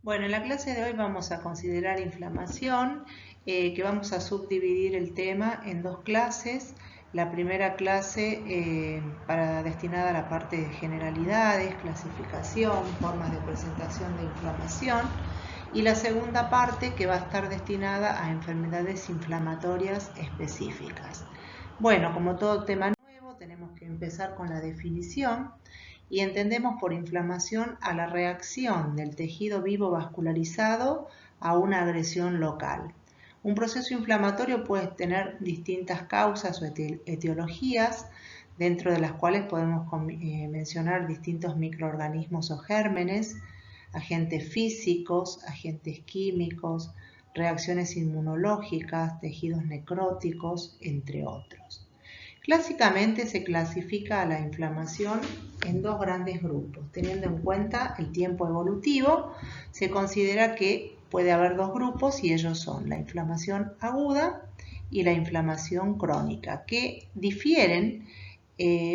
Bueno, en la clase de hoy vamos a considerar inflamación, que vamos a subdividir el tema en dos clases. La primera clase destinada a la parte de generalidades, clasificación, formas de presentación de inflamación, y la segunda parte que va a estar destinada a enfermedades inflamatorias específicas. Bueno, como todo tema nuevo, tenemos que empezar con la definición y entendemos por inflamación a la reacción del tejido vivo vascularizado a una agresión local. Un proceso inflamatorio puede tener distintas causas o etiologías, dentro de las cuales podemos mencionar distintos microorganismos o gérmenes, agentes físicos, agentes químicos, reacciones inmunológicas, tejidos necróticos, entre otros. Clásicamente se clasifica a la inflamación en dos grandes grupos. Teniendo en cuenta el tiempo evolutivo, se considera que puede haber dos grupos y ellos son la inflamación aguda y la inflamación crónica, que difieren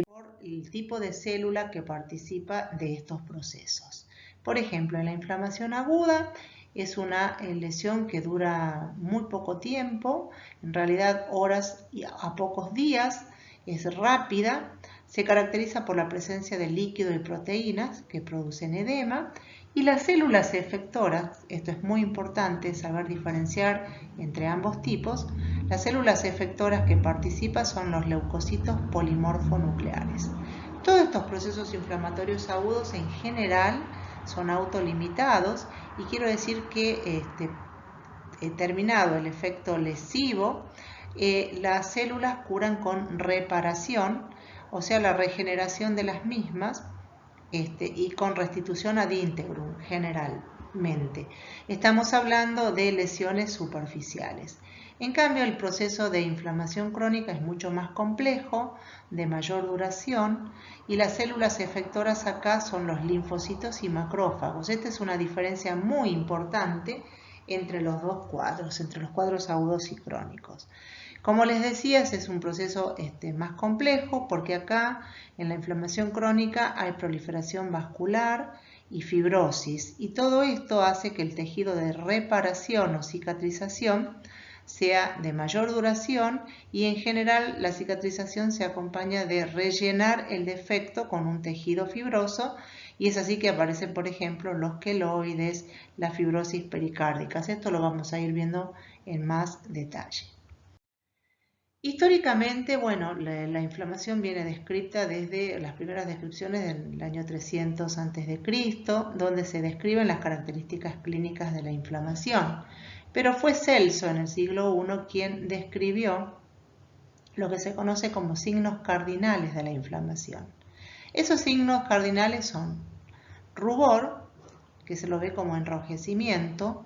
por el tipo de célula que participa de estos procesos. Por ejemplo, en la inflamación aguda es una lesión que dura muy poco tiempo, en realidad horas a pocos días, es rápida, se caracteriza por la presencia de líquido y proteínas que producen edema, y las células efectoras, esto es muy importante saber diferenciar entre ambos tipos, las células efectoras que participan son los leucocitos polimorfonucleares. Todos estos procesos inflamatorios agudos en general son autolimitados, y quiero decir que terminado el efecto lesivo, las células curan con reparación, o sea, la regeneración de las mismas, y con restitución ad integrum generalmente. Estamos hablando de lesiones superficiales. En cambio, el proceso de inflamación crónica es mucho más complejo, de mayor duración, y las células efectoras acá son los linfocitos y macrófagos. Esta es una diferencia muy importante entre los dos cuadros, entre los cuadros agudos y crónicos. Como les decía, ese es un proceso más complejo, porque acá en la inflamación crónica hay proliferación vascular y fibrosis, y todo esto hace que el tejido de reparación o cicatrización sea de mayor duración, y en general la cicatrización se acompaña de rellenar el defecto con un tejido fibroso, y es así que aparecen, por ejemplo, los queloides, las fibrosis pericárdicas. Esto lo vamos a ir viendo en más detalle. Históricamente, bueno, la inflamación viene descrita desde las primeras descripciones del año 300 a.C., donde se describen las características clínicas de la inflamación. Pero fue Celso en el siglo I quien describió lo que se conoce como signos cardinales de la inflamación. Esos signos cardinales son rubor, que se lo ve como enrojecimiento,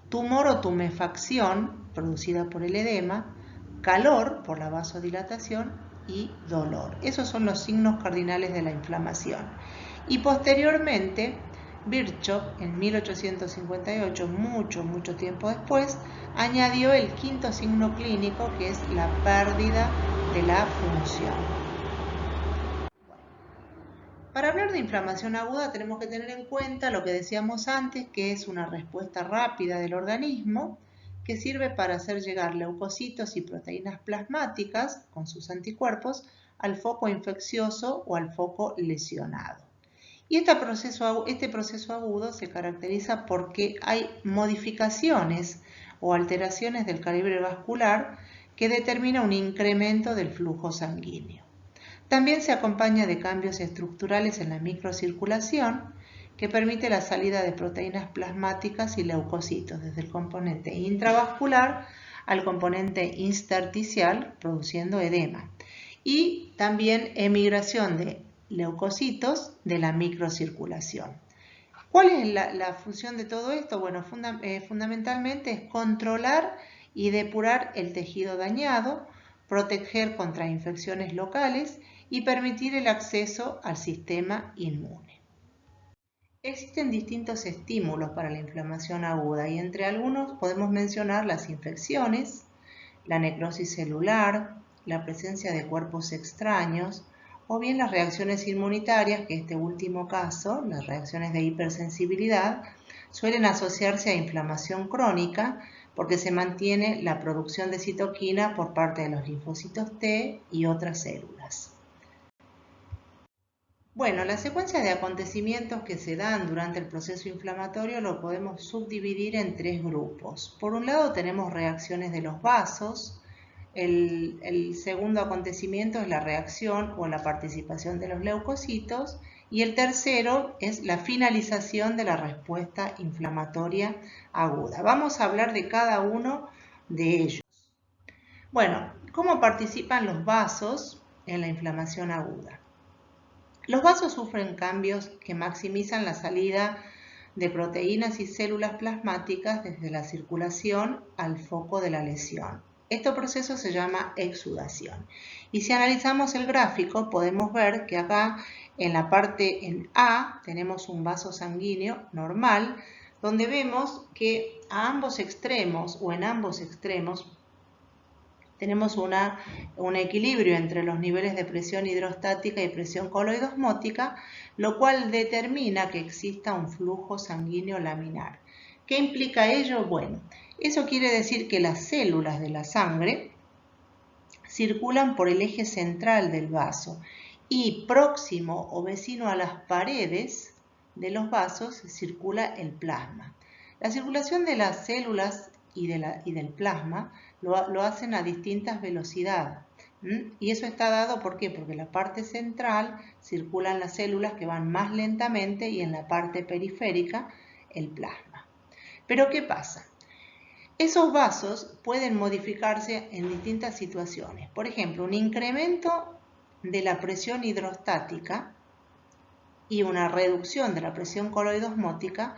tumor o tumefacción producida por el edema, calor por la vasodilatación y dolor. Esos son los signos cardinales de la inflamación. Y posteriormente, Virchow, en 1858, mucho tiempo después, añadió el quinto signo clínico, que es la pérdida de la función. Para hablar de inflamación aguda tenemos que tener en cuenta lo que decíamos antes, que es una respuesta rápida del organismo que sirve para hacer llegar leucocitos y proteínas plasmáticas con sus anticuerpos al foco infeccioso o al foco lesionado. Y este proceso agudo se caracteriza porque hay modificaciones o alteraciones del calibre vascular que determina un incremento del flujo sanguíneo. También se acompaña de cambios estructurales en la microcirculación, que permite la salida de proteínas plasmáticas y leucocitos desde el componente intravascular al componente intersticial, produciendo edema, y también emigración de leucocitos de la microcirculación. ¿Cuál es la función de todo esto? Bueno, fundamentalmente es controlar y depurar el tejido dañado, proteger contra infecciones locales y permitir el acceso al sistema inmune. Existen distintos estímulos para la inflamación aguda, y entre algunos podemos mencionar las infecciones, la necrosis celular, la presencia de cuerpos extraños o bien las reacciones inmunitarias, que en este último caso, las reacciones de hipersensibilidad, suelen asociarse a inflamación crónica porque se mantiene la producción de citoquina por parte de los linfocitos T y otras células. Bueno, la secuencia de acontecimientos que se dan durante el proceso inflamatorio lo podemos subdividir en tres grupos. Por un lado tenemos reacciones de los vasos. El segundo acontecimiento es la reacción o la participación de los leucocitos. Y el tercero es la finalización de la respuesta inflamatoria aguda. Vamos a hablar de cada uno de ellos. Bueno, ¿cómo participan los vasos en la inflamación aguda? Los vasos sufren cambios que maximizan la salida de proteínas y células plasmáticas desde la circulación al foco de la lesión. Este proceso se llama exudación. Y si analizamos el gráfico, podemos ver que acá en la parte en A tenemos un vaso sanguíneo normal, donde vemos que a ambos extremos o en ambos extremos tenemos un equilibrio entre los niveles de presión hidrostática y presión coloidosmótica, lo cual determina que exista un flujo sanguíneo laminar. ¿Qué implica ello? Bueno, eso quiere decir que las células de la sangre circulan por el eje central del vaso y próximo o vecino a las paredes de los vasos circula el plasma. La circulación de las células y del plasma lo hacen a distintas velocidades. Y eso está dado, ¿por qué? Porque en la parte central circulan las células que van más lentamente y en la parte periférica el plasma. Pero ¿qué pasa? Esos vasos pueden modificarse en distintas situaciones. Por ejemplo, un incremento de la presión hidrostática y una reducción de la presión coloidosmótica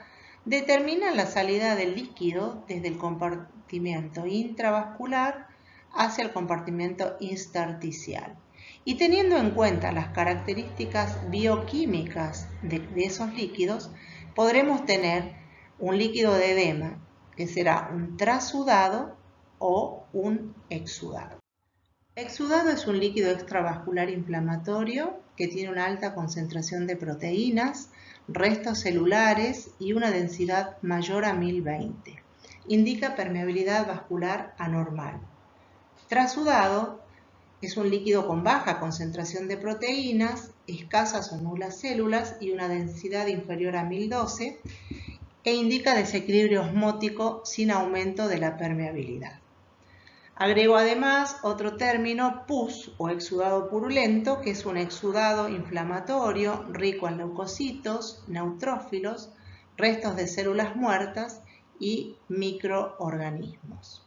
determinan la salida del líquido desde el compartimento intravascular hacia el compartimento intersticial. Y teniendo en cuenta las características bioquímicas de esos líquidos, podremos tener un líquido de edema que será un trasudado o un exudado. Exudado es un líquido extravascular inflamatorio que tiene una alta concentración de proteínas, restos celulares y una densidad mayor a 1020. Indica permeabilidad vascular anormal. Trasudado es un líquido con baja concentración de proteínas, escasas o nulas células y una densidad inferior a 1012 e indica desequilibrio osmótico sin aumento de la permeabilidad. Agrego además otro término, pus o exudado purulento, que es un exudado inflamatorio rico en leucocitos, neutrófilos, restos de células muertas y microorganismos.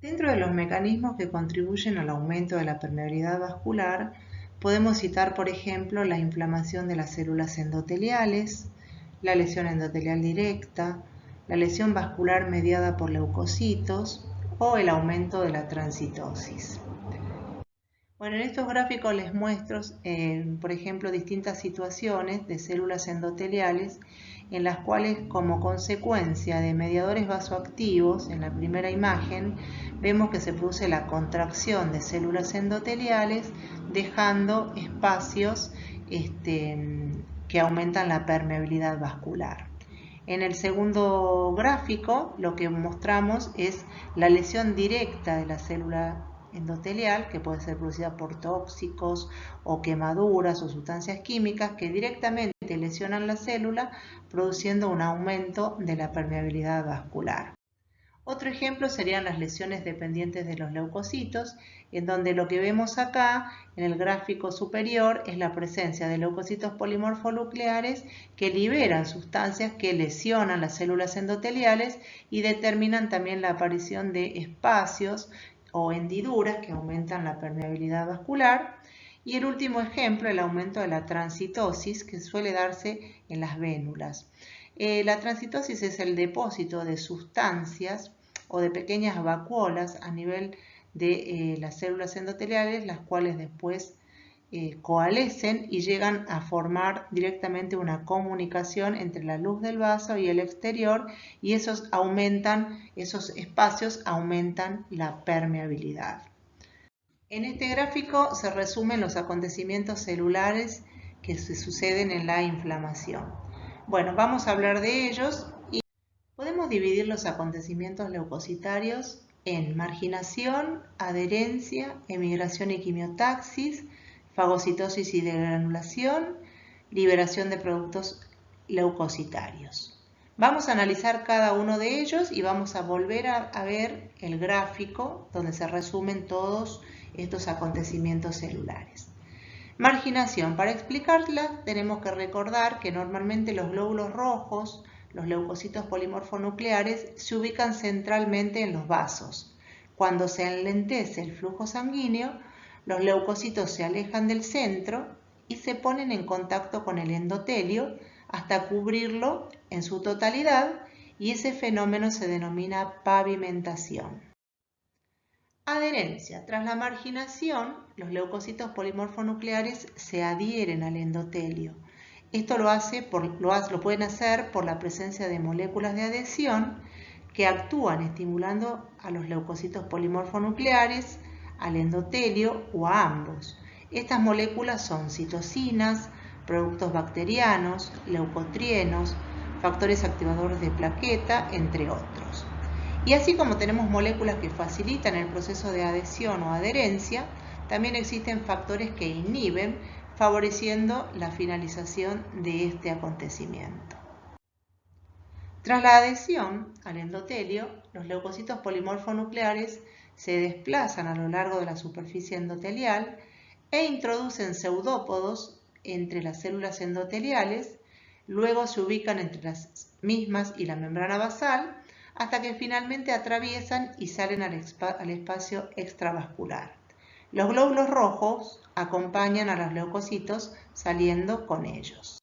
Dentro de los mecanismos que contribuyen al aumento de la permeabilidad vascular, podemos citar, por ejemplo, la inflamación de las células endoteliales, la lesión endotelial directa, la lesión vascular mediada por leucocitos o el aumento de la transitosis. Bueno, en estos gráficos les muestro, por ejemplo, distintas situaciones de células endoteliales en las cuales, como consecuencia de mediadores vasoactivos, en la primera imagen, vemos que se produce la contracción de células endoteliales, dejando espacios que aumentan la permeabilidad vascular. En el segundo gráfico lo que mostramos es la lesión directa de la célula endotelial, que puede ser producida por tóxicos o quemaduras o sustancias químicas que directamente lesionan la célula, produciendo un aumento de la permeabilidad vascular. Otro ejemplo serían las lesiones dependientes de los leucocitos, en donde lo que vemos acá en el gráfico superior es la presencia de leucocitos polimorfonucleares que liberan sustancias que lesionan las células endoteliales y determinan también la aparición de espacios o hendiduras que aumentan la permeabilidad vascular. Y el último ejemplo, el aumento de la transitosis, que suele darse en las vénulas. La transitosis es el depósito de sustancias o de pequeñas vacuolas a nivel de las células endoteliales, las cuales después coalescen y llegan a formar directamente una comunicación entre la luz del vaso y el exterior, y esos espacios aumentan la permeabilidad. En este gráfico se resumen los acontecimientos celulares que se suceden en la inflamación. Bueno, vamos a hablar de ellos y podemos dividir los acontecimientos leucocitarios en marginación, adherencia, emigración y quimiotaxis, fagocitosis y degranulación, liberación de productos leucocitarios. Vamos a analizar cada uno de ellos y vamos a volver a ver el gráfico donde se resumen todos estos acontecimientos celulares. Marginación. Para explicarla tenemos que recordar que normalmente los glóbulos rojos, los leucocitos polimorfonucleares, se ubican centralmente en los vasos. Cuando se enlentece el flujo sanguíneo, los leucocitos se alejan del centro y se ponen en contacto con el endotelio hasta cubrirlo en su totalidad, y ese fenómeno se denomina pavimentación. Adherencia. Tras la marginación, los leucocitos polimorfonucleares se adhieren al endotelio. Esto lo pueden hacer por la presencia de moléculas de adhesión que actúan estimulando a los leucocitos polimorfonucleares, al endotelio o a ambos. Estas moléculas son citocinas, productos bacterianos, leucotrienos, factores activadores de plaqueta, entre otros. Y así como tenemos moléculas que facilitan el proceso de adhesión o adherencia, también existen factores que inhiben, favoreciendo la finalización de este acontecimiento. Tras la adhesión al endotelio, los leucocitos polimorfonucleares se desplazan a lo largo de la superficie endotelial e introducen pseudópodos entre las células endoteliales, luego se ubican entre las mismas y la membrana basal, hasta que finalmente atraviesan y salen al espacio extravascular. Los glóbulos rojos acompañan a los leucocitos saliendo con ellos.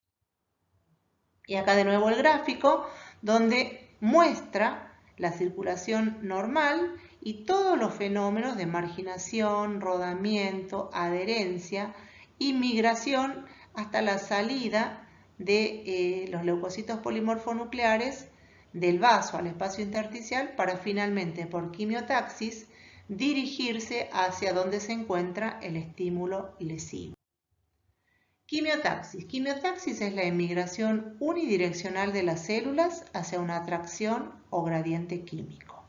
Y acá de nuevo el gráfico donde muestra la circulación normal y todos los fenómenos de marginación, rodamiento, adherencia y migración hasta la salida de los leucocitos polimorfonucleares del vaso al espacio intersticial para finalmente, por quimiotaxis, dirigirse hacia donde se encuentra el estímulo lesivo. Quimiotaxis. Quimiotaxis es la emigración unidireccional de las células hacia una atracción o gradiente químico.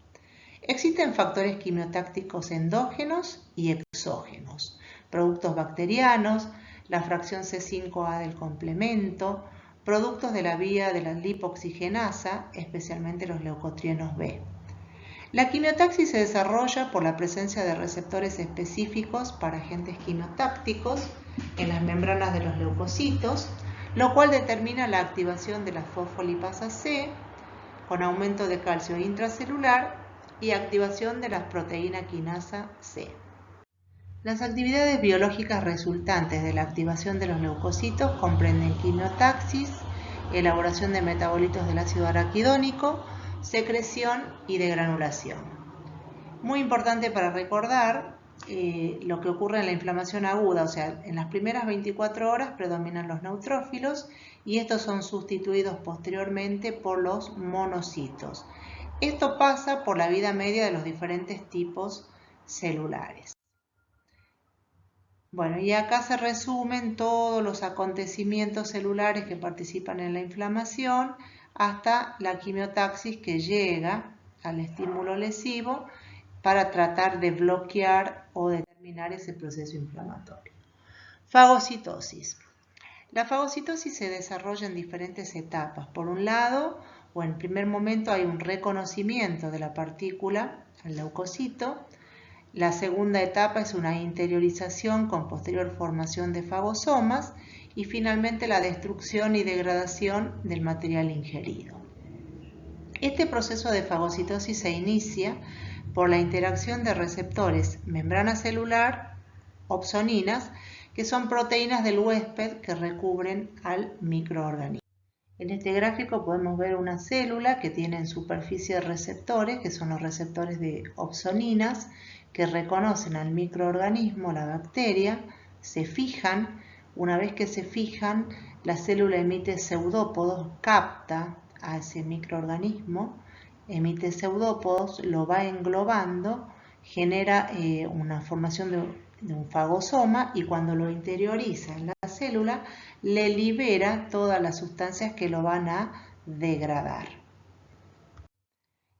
Existen factores quimiotácticos endógenos y exógenos, productos bacterianos, la fracción C5A del complemento, productos de la vía de la lipoxigenasa, especialmente los leucotrienos B. La quimiotaxis se desarrolla por la presencia de receptores específicos para agentes quimiotácticos en las membranas de los leucocitos, lo cual determina la activación de la fosfolipasa C con aumento de calcio intracelular y activación de la proteína quinasa C. Las actividades biológicas resultantes de la activación de los leucocitos comprenden quimiotaxis, elaboración de metabolitos del ácido araquidónico, secreción y degranulación. Muy importante para recordar lo que ocurre en la inflamación aguda, o sea, en las primeras 24 horas predominan los neutrófilos y estos son sustituidos posteriormente por los monocitos. Esto pasa por la vida media de los diferentes tipos celulares. Bueno, y acá se resumen todos los acontecimientos celulares que participan en la inflamación hasta la quimiotaxis que llega al estímulo lesivo para tratar de bloquear o determinar ese proceso inflamatorio. Fagocitosis. La fagocitosis se desarrolla en diferentes etapas. Por un lado, o en primer momento, hay un reconocimiento de la partícula, el leucocito. La segunda etapa es una interiorización con posterior formación de fagosomas y finalmente la destrucción y degradación del material ingerido. Este proceso de fagocitosis se inicia por la interacción de receptores membrana celular, opsoninas, que son proteínas del huésped que recubren al microorganismo. En este gráfico podemos ver una célula que tiene en superficie receptores, que son los receptores de opsoninas, que reconocen al microorganismo, la bacteria, se fijan. Una vez que se fijan, la célula emite pseudópodos, capta a ese microorganismo, emite pseudópodos, lo va englobando, genera una formación de de un fagosoma, y cuando lo interioriza en la célula, le libera todas las sustancias que lo van a degradar.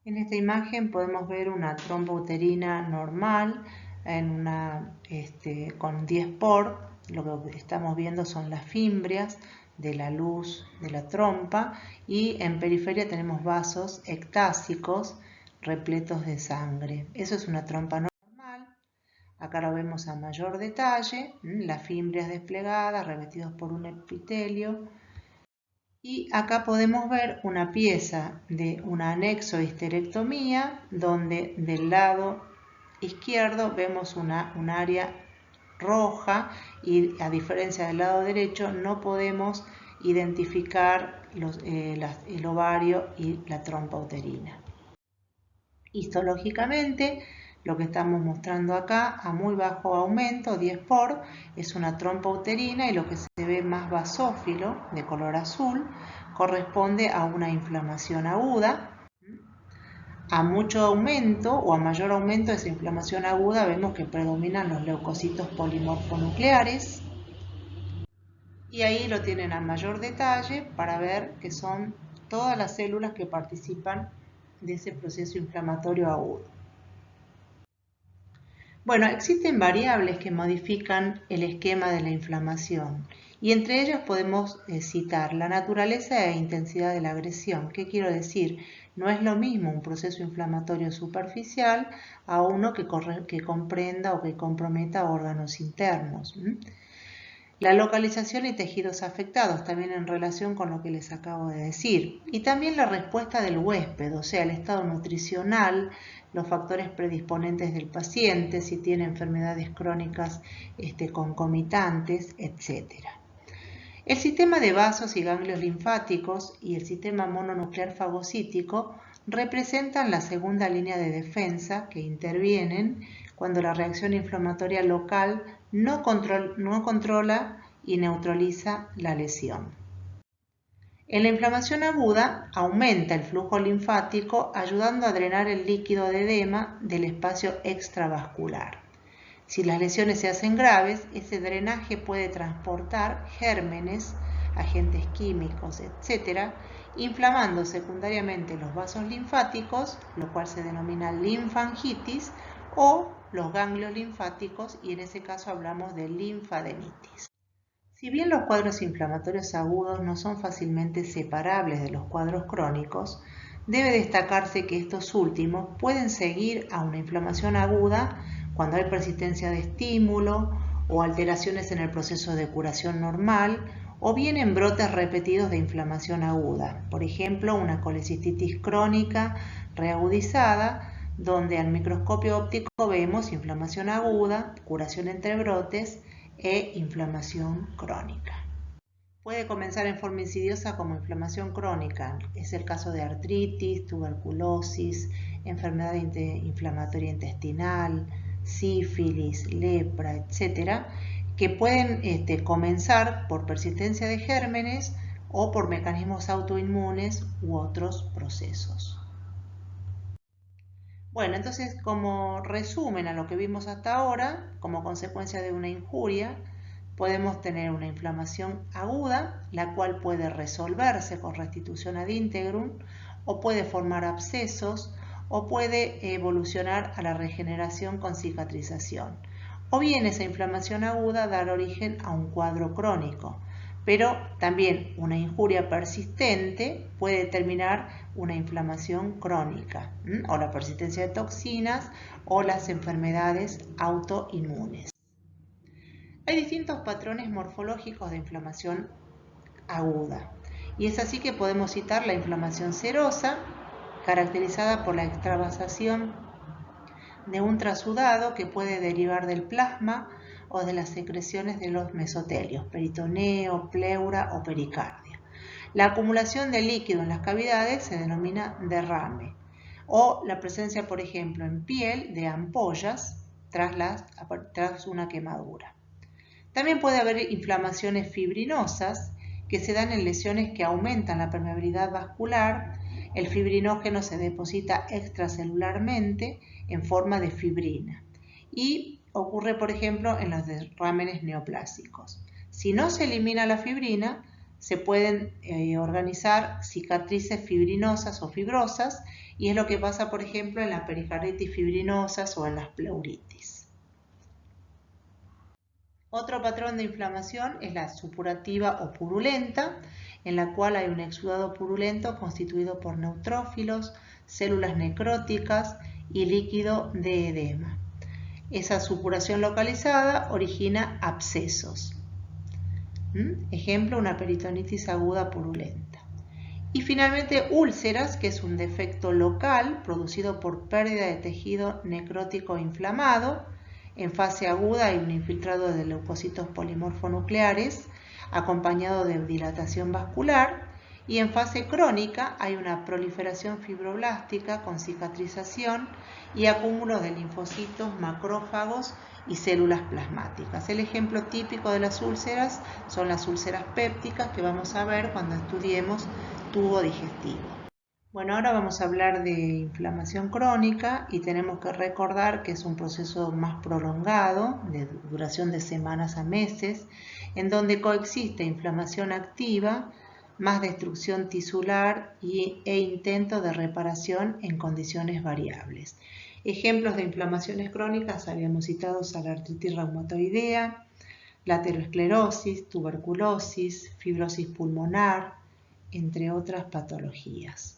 En esta imagen podemos ver una trompa uterina normal con 10 por. Lo que estamos viendo son las fimbrias de la luz de la trompa, y en periferia tenemos vasos ectásicos repletos de sangre. Eso es una trompa normal. Acá lo vemos a mayor detalle, las fimbrias desplegadas, revestidos por un epitelio. Y acá podemos ver una pieza de un anexo de histerectomía, donde del lado izquierdo vemos un área roja, y a diferencia del lado derecho no podemos identificar el ovario y la trompa uterina. Histológicamente, lo que estamos mostrando acá a muy bajo aumento, 10 por, es una trompa uterina, y lo que se ve más basófilo, de color azul, corresponde a una inflamación aguda. A mucho aumento o a mayor aumento de esa inflamación aguda, vemos que predominan los leucocitos polimorfonucleares, y ahí lo tienen a mayor detalle para ver que son todas las células que participan de ese proceso inflamatorio agudo. Bueno, existen variables que modifican el esquema de la inflamación, y entre ellas podemos citar la naturaleza e intensidad de la agresión. ¿Qué quiero decir? No es lo mismo un proceso inflamatorio superficial a uno que comprenda o que comprometa órganos internos. La localización y tejidos afectados, también en relación con lo que les acabo de decir. Y también la respuesta del huésped, o sea, el estado nutricional, los factores predisponentes del paciente, si tiene enfermedades crónicas concomitantes, etc. El sistema de vasos y ganglios linfáticos y el sistema mononuclear fagocítico representan la segunda línea de defensa que intervienen cuando la reacción inflamatoria local no controla y neutraliza la lesión. En la inflamación aguda aumenta el flujo linfático, ayudando a drenar el líquido de edema del espacio extravascular. Si las lesiones se hacen graves, ese drenaje puede transportar gérmenes, agentes químicos, etc., inflamando secundariamente los vasos linfáticos, lo cual se denomina linfangitis, o los ganglios linfáticos, y en ese caso hablamos de linfadenitis. Si bien los cuadros inflamatorios agudos no son fácilmente separables de los cuadros crónicos, debe destacarse que estos últimos pueden seguir a una inflamación aguda cuando hay persistencia de estímulo o alteraciones en el proceso de curación normal, o bien en brotes repetidos de inflamación aguda, por ejemplo una colecistitis crónica reagudizada, donde al microscopio óptico vemos inflamación aguda, curación entre brotes e inflamación crónica. Puede comenzar en forma insidiosa como inflamación crónica, es el caso de artritis, tuberculosis, enfermedad inflamatoria intestinal, sífilis, lepra, etc., que pueden comenzar por persistencia de gérmenes o por mecanismos autoinmunes u otros procesos. Bueno, entonces, como resumen a lo que vimos hasta ahora, como consecuencia de una injuria, podemos tener una inflamación aguda, la cual puede resolverse con restitución ad integrum, o puede formar abscesos, o puede evolucionar a la regeneración con cicatrización. O bien esa inflamación aguda dar origen a un cuadro crónico, pero también una injuria persistente puede determinar una inflamación crónica, o la persistencia de toxinas o las enfermedades autoinmunes. Hay distintos patrones morfológicos de inflamación aguda, y es así que podemos citar la inflamación serosa, caracterizada por la extravasación de un trasudado que puede derivar del plasma o de las secreciones de los mesotelios, peritoneo, pleura o pericardia. La acumulación de líquido en las cavidades se denomina derrame, o la presencia, por ejemplo, en piel de ampollas tras una quemadura. También puede haber inflamaciones fibrinosas que se dan en lesiones que aumentan la permeabilidad vascular. El fibrinógeno se deposita extracelularmente en forma de fibrina. Y ocurre, por ejemplo, en los derrámenes neoplásicos. Si no se elimina la fibrina, se pueden organizar cicatrices fibrinosas o fibrosas, y es lo que pasa, por ejemplo, en la pericarditis fibrinosas o en las pleuritis. Otro patrón de inflamación es la supurativa o purulenta, en la cual hay un exudado purulento constituido por neutrófilos, células necróticas y líquido de edema. Esa supuración localizada origina abscesos. Ejemplo, una peritonitis aguda purulenta. Y finalmente úlceras, que es un defecto local producido por pérdida de tejido necrótico inflamado. En fase aguda hay un infiltrado de leucocitos polimorfonucleares acompañado de dilatación vascular, y en fase crónica hay una proliferación fibroblástica con cicatrización y acúmulos de linfocitos, macrófagos y células plasmáticas. El ejemplo típico de las úlceras son las úlceras pépticas, que vamos a ver cuando estudiemos tubo digestivo. Bueno, ahora vamos a hablar de inflamación crónica, y tenemos que recordar que es un proceso más prolongado, de duración de semanas a meses, en donde coexiste inflamación activa, más destrucción tisular e intento de reparación en condiciones variables. Ejemplos de inflamaciones crónicas habíamos citado a la artritis reumatoidea, la aterosclerosis, tuberculosis, fibrosis pulmonar, entre otras patologías.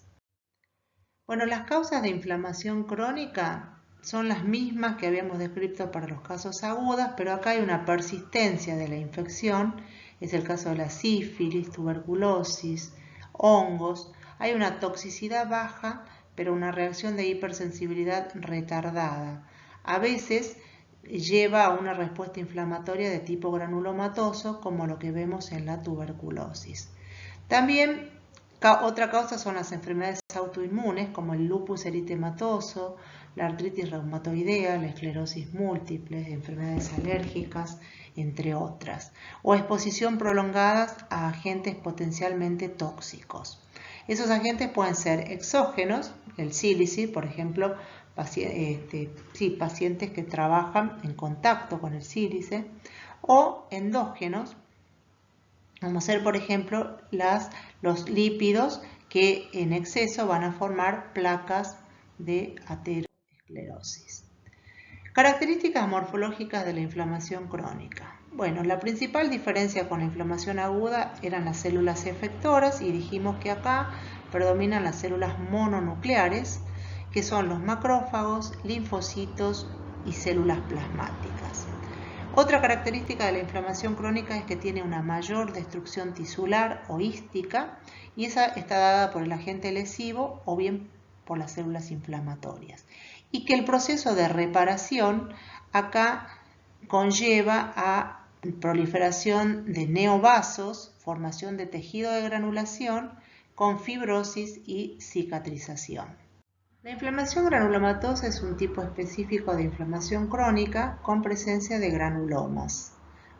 Bueno, las causas de inflamación crónica son las mismas que habíamos descrito para los casos agudos, pero acá hay una persistencia de la infección. Es el caso de la sífilis, tuberculosis, hongos. Hay una toxicidad baja, pero una reacción de hipersensibilidad retardada. A veces lleva a una respuesta inflamatoria de tipo granulomatoso, como lo que vemos en la tuberculosis. También otra causa son las enfermedades autoinmunes, como el lupus eritematoso, la artritis reumatoidea, la esclerosis múltiple, enfermedades alérgicas, entre otras, o exposición prolongada a agentes potencialmente tóxicos. Esos agentes pueden ser exógenos, el sílice, por ejemplo, pacientes que trabajan en contacto con el sílice, o endógenos, como ser, por ejemplo, los lípidos que en exceso van a formar placas de aterosclerosis. Características morfológicas de la inflamación crónica. Bueno, la principal diferencia con la inflamación aguda eran las células efectoras, y dijimos que acá predominan las células mononucleares, que son los macrófagos, linfocitos y células plasmáticas. Otra característica de la inflamación crónica es que tiene una mayor destrucción tisular o hística, y esa está dada por el agente lesivo o bien por las células inflamatorias. Y que el proceso de reparación acá conlleva a proliferación de neovasos, formación de tejido de granulación con fibrosis y cicatrización. La inflamación granulomatosa es un tipo específico de inflamación crónica con presencia de granulomas.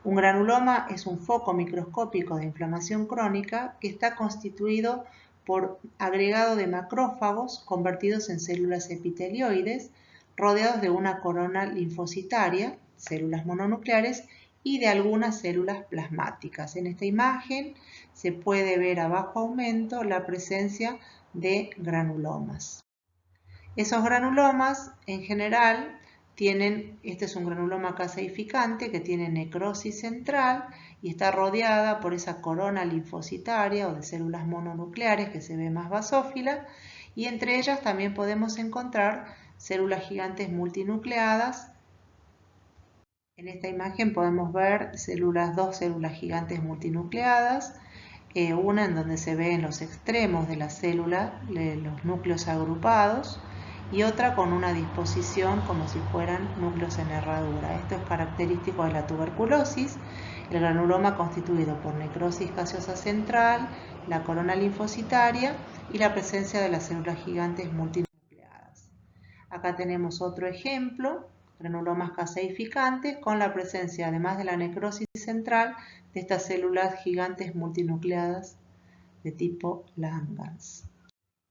Un granuloma es un foco microscópico de inflamación crónica que está constituido por agregado de macrófagos convertidos en células epitelioides, rodeados de una corona linfocitaria, células mononucleares, y de algunas células plasmáticas. En esta imagen se puede ver a bajo aumento la presencia de granulomas. Esos granulomas en general este es un granuloma caseificante que tiene necrosis central y está rodeada por esa corona linfocitaria o de células mononucleares que se ve más basófila, y entre ellas también podemos encontrar células gigantes multinucleadas. En esta imagen podemos ver dos células gigantes multinucleadas, una en donde se ve en los extremos de la célula los núcleos agrupados, y otra con una disposición como si fueran núcleos en herradura. Esto es característico de la tuberculosis, el granuloma constituido por necrosis gaseosa central, la corona linfocitaria y la presencia de las células gigantes multinucleadas. Acá tenemos otro ejemplo, granulomas caseificantes con la presencia, además de la necrosis central, de estas células gigantes multinucleadas de tipo Langhans.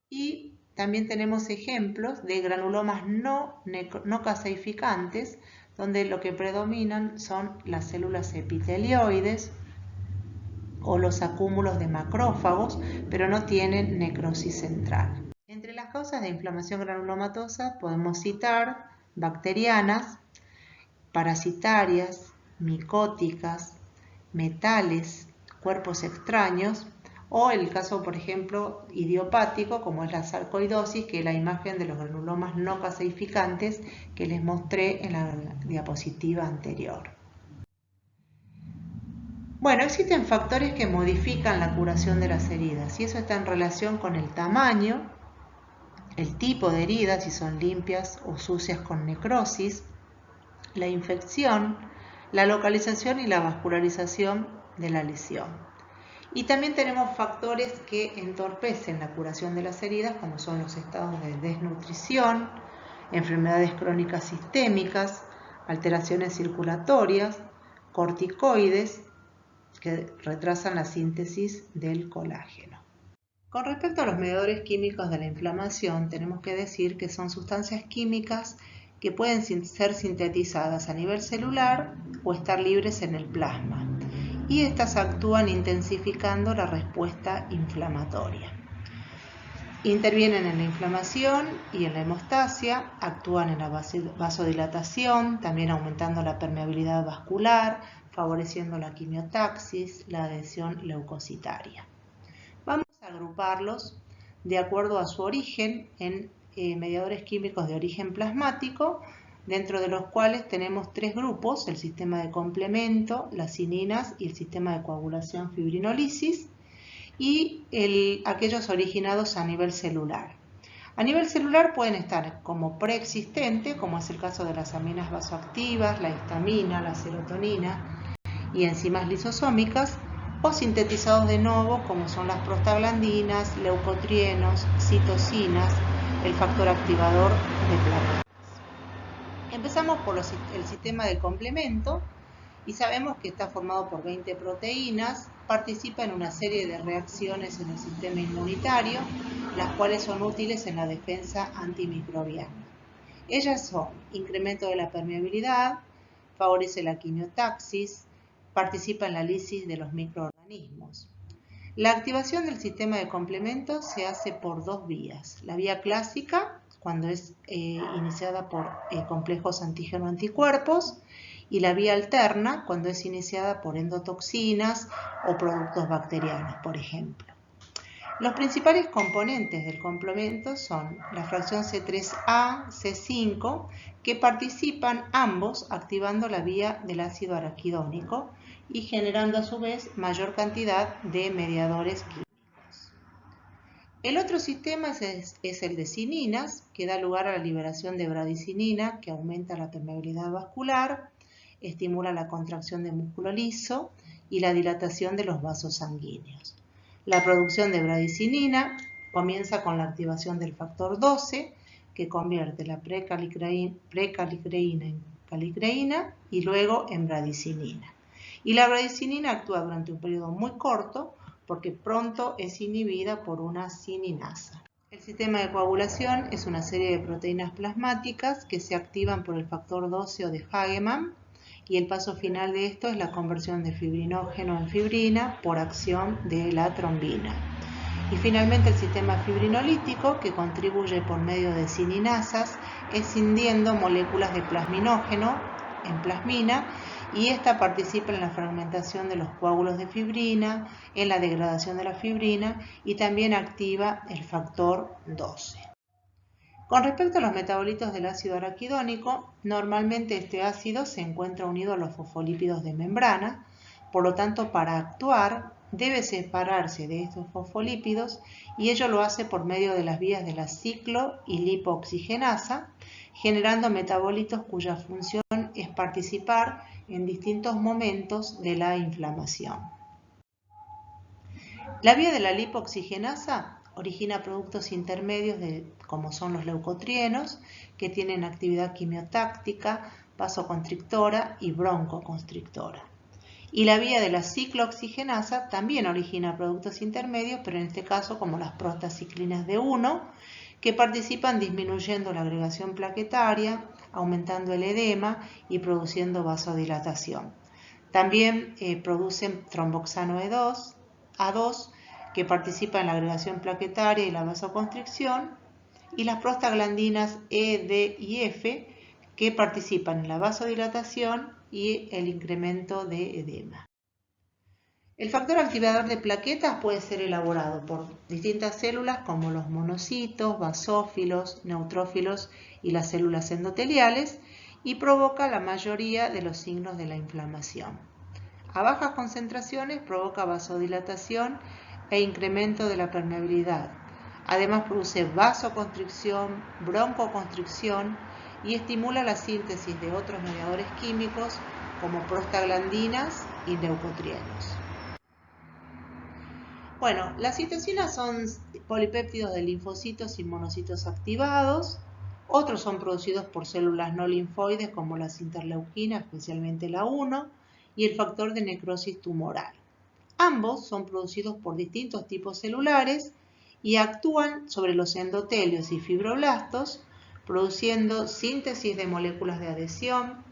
Y también tenemos ejemplos de granulomas no caseificantes, donde lo que predominan son las células epitelioides o los acúmulos de macrófagos, pero no tienen necrosis central. Entre las causas de inflamación granulomatosa podemos citar bacterianas, parasitarias, micóticas, metales, cuerpos extraños, o el caso, por ejemplo, idiopático, como es la sarcoidosis, que es la imagen de los granulomas no caseificantes que les mostré en la diapositiva anterior. Bueno, existen factores que modifican la curación de las heridas y eso está en relación con el tamaño, el tipo de heridas, si son limpias o sucias con necrosis, la infección, la localización y la vascularización de la lesión. Y también tenemos factores que entorpecen la curación de las heridas, como son los estados de desnutrición, enfermedades crónicas sistémicas, alteraciones circulatorias, corticoides, que retrasan la síntesis del colágeno. Con respecto a los mediadores químicos de la inflamación, tenemos que decir que son sustancias químicas que pueden ser sintetizadas a nivel celular o estar libres en el plasma, y estas actúan intensificando la respuesta inflamatoria. Intervienen en la inflamación y en la hemostasia, actúan en la vasodilatación, también aumentando la permeabilidad vascular, favoreciendo la quimiotaxis, la adhesión leucocitaria. Vamos a agruparlos de acuerdo a su origen en mediadores químicos de origen plasmático, dentro de los cuales tenemos tres grupos: el sistema de complemento, las cininas y el sistema de coagulación fibrinolisis, y aquellos originados a nivel celular. A nivel celular pueden estar como preexistente, como es el caso de las aminas vasoactivas, la histamina, la serotonina y enzimas lisosómicas, o sintetizados de nuevo, como son las prostaglandinas, leucotrienos, citocinas, el factor activador de plaquetas. Empezamos por el sistema de complemento y sabemos que está formado por 20 proteínas, participa en una serie de reacciones en el sistema inmunitario, las cuales son útiles en la defensa antimicrobiana. Ellas son incremento de la permeabilidad, favorece la quimiotaxis, participa en la lisis de los microorganismos. La activación del sistema de complemento se hace por dos vías: la vía clásica, cuando es iniciada por complejos antígeno-anticuerpos, y la vía alterna, cuando es iniciada por endotoxinas o productos bacterianos, por ejemplo. Los principales componentes del complemento son la fracción C3A, C5, que participan ambos activando la vía del ácido araquidónico y generando a su vez mayor cantidad de mediadores químicos. El otro sistema es el de cininas, que da lugar a la liberación de bradicinina, que aumenta la permeabilidad vascular, estimula la contracción de músculo liso y la dilatación de los vasos sanguíneos. La producción de bradicinina comienza con la activación del factor 12, que convierte la precalicreína en calicreína y luego en bradicinina. Y la bradicinina actúa durante un periodo muy corto porque pronto es inhibida por una cininasa. El sistema de coagulación es una serie de proteínas plasmáticas que se activan por el factor 12 o de Hagemann, y el paso final de esto es la conversión de fibrinógeno en fibrina por acción de la trombina. Y finalmente el sistema fibrinolítico, que contribuye por medio de cininasas, escindiendo moléculas de plasminógeno en plasmina, y esta participa en la fragmentación de los coágulos de fibrina, en la degradación de la fibrina, y también activa el factor 12. Con respecto a los metabolitos del ácido araquidónico, normalmente este ácido se encuentra unido a los fosfolípidos de membrana, por lo tanto, para actuar debe separarse de estos fosfolípidos, y ello lo hace por medio de las vías de la ciclo y lipooxigenasa, generando metabolitos cuya función es participar en distintos momentos de la inflamación. La vía de la lipooxigenasa origina productos intermedios como son los leucotrienos, que tienen actividad quimiotáctica, vasoconstrictora y broncoconstrictora. Y la vía de la ciclooxigenasa también origina productos intermedios, pero en este caso como las prostaciclinas D1, que participan disminuyendo la agregación plaquetaria, aumentando el edema y produciendo vasodilatación. También producen tromboxano A2, que participa en la agregación plaquetaria y la vasoconstricción, y las prostaglandinas E, D y F, que participan en la vasodilatación y el incremento de edema. El factor activador de plaquetas puede ser elaborado por distintas células como los monocitos, basófilos, neutrófilos y las células endoteliales y provoca la mayoría de los signos de la inflamación. A bajas concentraciones provoca vasodilatación e incremento de la permeabilidad. Además produce vasoconstricción, broncoconstricción y estimula la síntesis de otros mediadores químicos como prostaglandinas y leucotrienos. Bueno, las citocinas son polipéptidos de linfocitos y monocitos activados. Otros son producidos por células no linfoides como las interleuquinas, especialmente la 1, y el factor de necrosis tumoral. Ambos son producidos por distintos tipos celulares y actúan sobre los endotelios y fibroblastos, produciendo síntesis de moléculas de adhesión,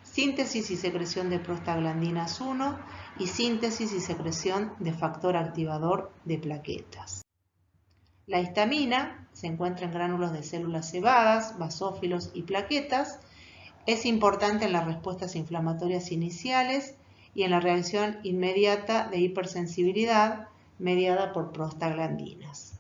síntesis y secreción de prostaglandinas 1 y síntesis y secreción de factor activador de plaquetas. La histamina se encuentra en gránulos de células cebadas, basófilos y plaquetas. Es importante en las respuestas inflamatorias iniciales y en la reacción inmediata de hipersensibilidad mediada por prostaglandinas.